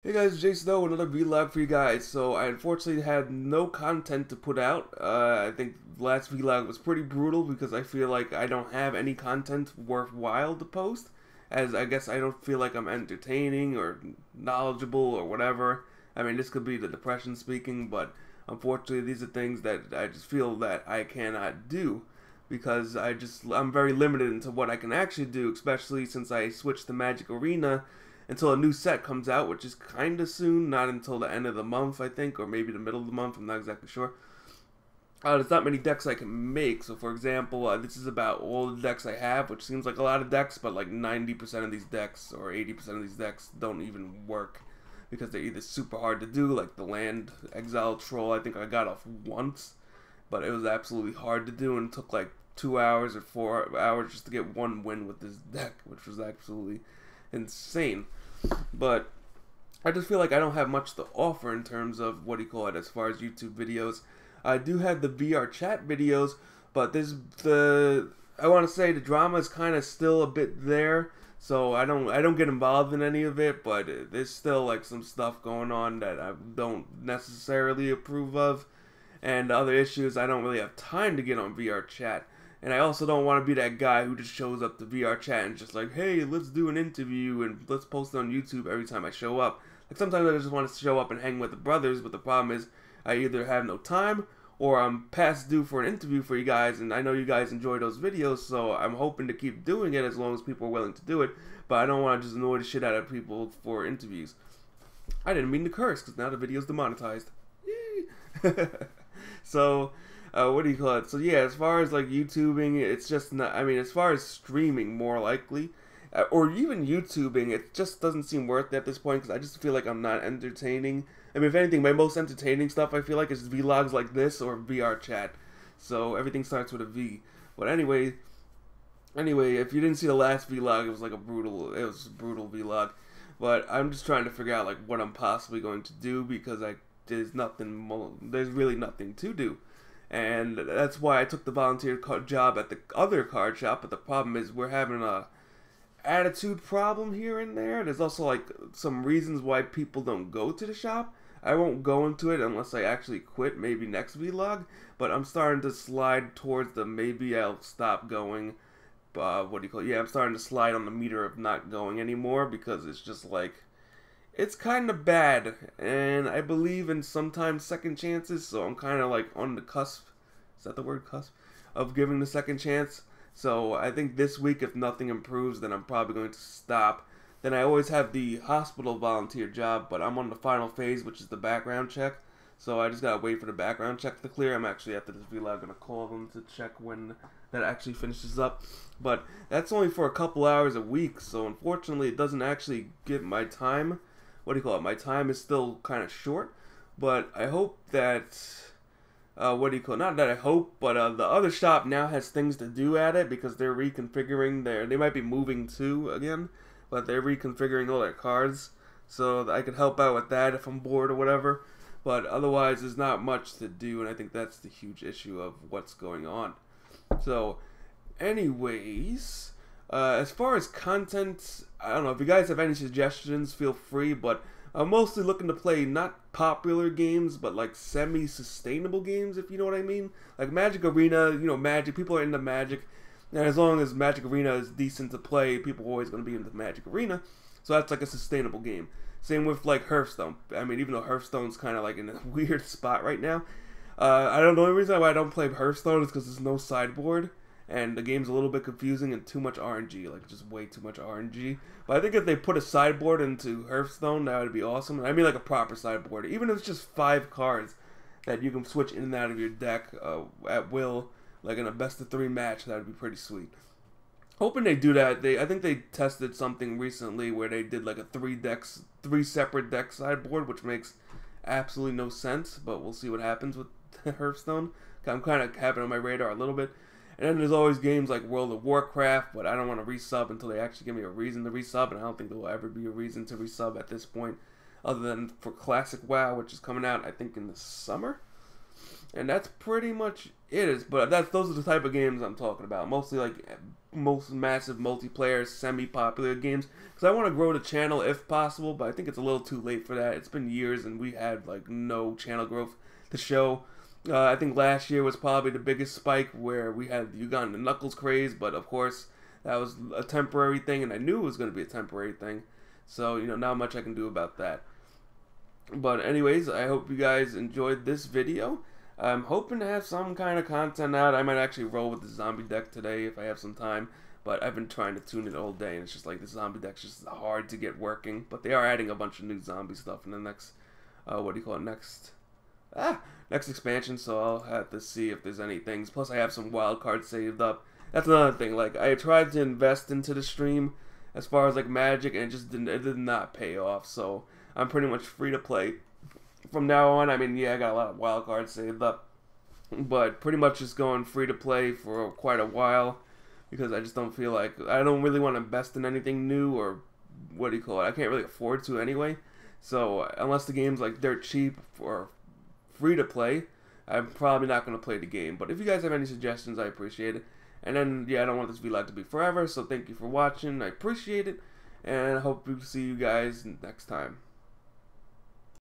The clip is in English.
Hey guys, Jsnow, another vlog for you guys. So I unfortunately had no content to put out. I think last vlog was pretty brutal because I feel like I don't have any content worthwhile to post. As I guess I don't feel like I'm entertaining or knowledgeable or whatever. I mean, this could be the depression speaking, but unfortunately these are things that I just feel that I cannot do because I'm very limited into what I can actually do, especially since I switched to Magic Arena until a new set comes out, which is kind of soon, not until the end of the month, I think, or maybe the middle of the month, I'm not exactly sure. There's not many decks I can make, so for example, this is about all the decks I have, which seems like a lot of decks, but like 90% of these decks, or 80% of these decks, don't even work, because they're either super hard to do, like the Land Exile Troll, I think I got off once, but it was absolutely hard to do, and it took like 2 hours or 4 hours just to get one win with this deck, which was absolutely insane. But I just feel like I don't have much to offer in terms of what do you call it as far as YouTube videos. I do have the VR chat videos, but I want to say the drama is kind of still a bit there. So I don't get involved in any of it, but there's still like some stuff going on that I don't necessarily approve of, and the other issues I don't really have time to get on VR chat. And I also don't want to be that guy who just shows up to VR chat and just like, hey, let's do an interview and let's post it on YouTube every time I show up. Like sometimes I just want to show up and hang with the brothers, but the problem is I either have no time or I'm past due for an interview for you guys, and I know you guys enjoy those videos, so I'm hoping to keep doing it as long as people are willing to do it, but I don't want to just annoy the shit out of people for interviews. I didn't mean to curse, because now the video's demonetized. Yay! So, what do you call it? So yeah, as far as like YouTubing, it's just not. I mean, as far as streaming, more likely, or even YouTubing, it just doesn't seem worth it at this point because I just feel like I'm not entertaining. I mean, if anything, my most entertaining stuff I feel like is vlogs like this or VR chat. So everything starts with a V. But anyway, if you didn't see the last vlog, it was a brutal vlog. But I'm just trying to figure out like what I'm possibly going to do because there's really nothing to do. And that's why I took the volunteer job at the other card shop. But the problem is we're having a attitude problem here and there. There's also like some reasons why people don't go to the shop. I won't go into it unless I actually quit, maybe next vlog. But I'm starting to slide towards the maybe I'll stop going. What do you call it? Yeah, I'm starting to slide on the meter of not going anymore because it's just like it's kind of bad, and I believe in sometimes second chances, so I'm kind of like on the cusp, is that the word, cusp, of giving the second chance. So I think this week, if nothing improves, then I'm probably going to stop. Then I always have the hospital volunteer job, but I'm on the final phase, which is the background check. So I just gotta wait for the background check to clear. I'm actually, after this vlog, gonna call them to check when that actually finishes up. But that's only for a couple hours a week, so unfortunately it doesn't actually get my time. What do you call it? My time is still kind of short, but I hope that what do you call it? Not that I hope, but the other shop now has things to do at it because they're reconfiguring they might be moving too again, but they're reconfiguring all their cards, so that I could help out with that if I'm bored or whatever. But otherwise, there's not much to do, and I think that's the huge issue of what's going on. So, anyways, as far as content, I don't know if you guys have any suggestions, feel free. But I'm mostly looking to play not popular games, but like semi-sustainable games, if you know what I mean. Like Magic Arena, you know, Magic. People are into Magic, and as long as Magic Arena is decent to play, people are always going to be into Magic Arena. So that's like a sustainable game. Same with like Hearthstone. I mean, even though Hearthstone's kind of like in a weird spot right now, I don't know. The only reason why I don't play Hearthstone is because there's no sideboard, and the game's a little bit confusing and too much RNG, like just way too much RNG. But I think if they put a sideboard into Hearthstone, that would be awesome. I mean, like a proper sideboard, even if it's just 5 cards that you can switch in and out of your deck at will, like in a best of 3 match. That would be pretty sweet. Hoping they do that. I think they tested something recently where they did like a 3 separate deck sideboard, which makes absolutely no sense. But we'll see what happens with Hearthstone. I'm kind of having it on my radar a little bit. And then there's always games like World of Warcraft, but I don't want to resub until they actually give me a reason to resub, and I don't think there will ever be a reason to resub at this point, other than for Classic WoW, which is coming out, I think, in the summer. And that's pretty much it. But those are the type of games I'm talking about. Mostly like most massive multiplayer, semi-popular games. Because I want to grow the channel if possible, but I think it's a little too late for that. It's been years and we had like no channel growth to show. I think last year was probably the biggest spike where we had the Uganda Knuckles craze, but of course that was a temporary thing, and I knew it was going to be a temporary thing. So, not much I can do about that. But anyways, I hope you guys enjoyed this video. I'm hoping to have some kind of content out. I might actually roll with the zombie deck today if I have some time. But I've been trying to tune it all day, and it's just like the zombie deck's just hard to get working. But they are adding a bunch of new zombie stuff in the next, next expansion. So I'll have to see if there's any things. Plus I have some wild cards saved up. That's another thing. Like, I tried to invest into the stream as far as like Magic, and it did not pay off. So I'm pretty much free to play from now on. I mean, yeah, I got a lot of wild cards saved up, but pretty much just going free to play for quite a while, because I just don't feel like, I don't really want to invest in anything new, or I can't really afford to anyway. So unless the game's like dirt cheap or free to play, I'm probably not going to play the game. But if you guys have any suggestions, I appreciate it. And then, yeah, I don't want this vlog to be forever, so thank you for watching. I appreciate it, and I hope to see you guys next time.